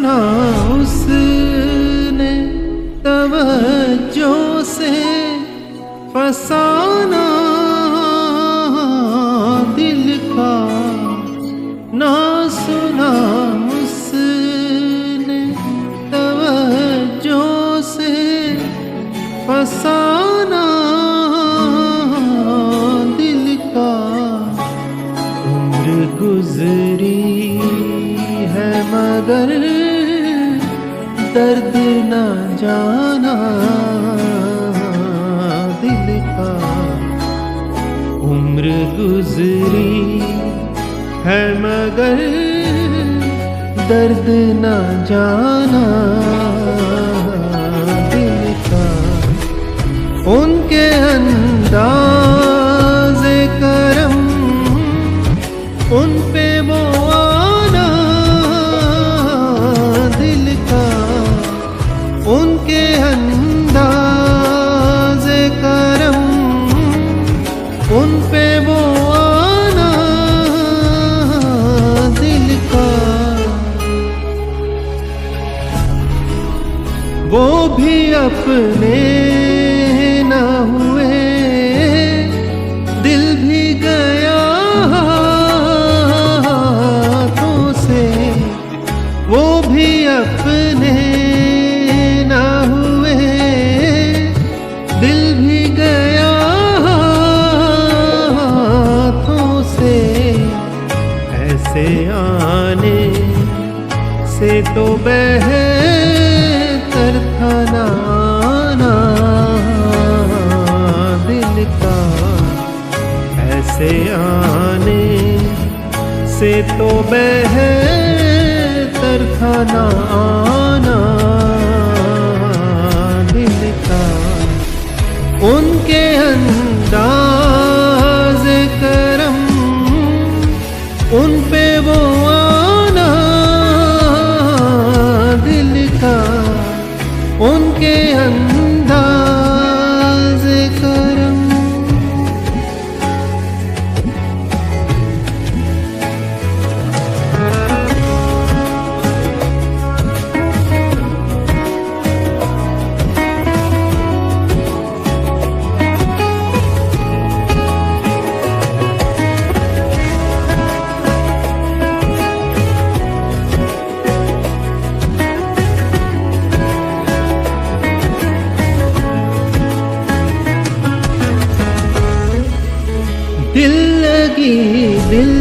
सुना उसने तवज्जो से फसाना दिल का, ना सुना उसने तवज्जो से फसाना दिल का। उम्र गुजरी है मगर दर्द न जाना दिल का। उम्र गुजरी है मगर दर्द न जाना दिल का। उनके अंदाज़े करम उन पे वो आना दिल का। उनके अंदाज़े करम उन पे वो आना दिल का। वो भी अपने न हुए दिल भी गया हाथों से। वो भी अपने न हुए दिल भी गया हाथों से। ऐसे आने से तो बेहतर था ना आना दिल का। ऐसे आने से तो बेहतर था ना आना दिल का। उनके अंदाज़े करम उन पे वो आना दिल का। उनके अंदाज़े करम। दिल लगी दिल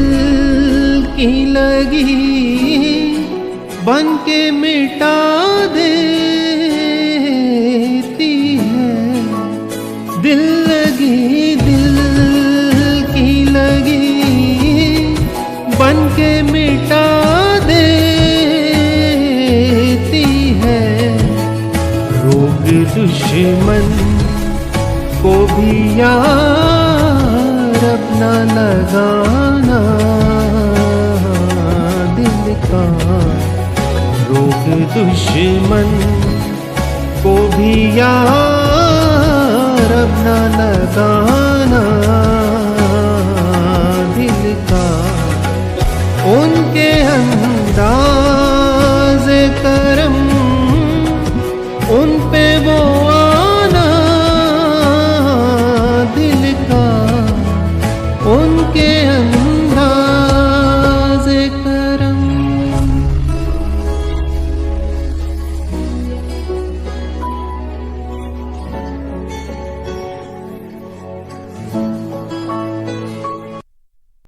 की लगी बन के मिटा देती है। दिल लगी दिल की लगी बन के मिटा देती है। रोग दुश्मन को भी यार अपना लगाना दिल का। रोग दुश्मन को भी यार अपना लगाना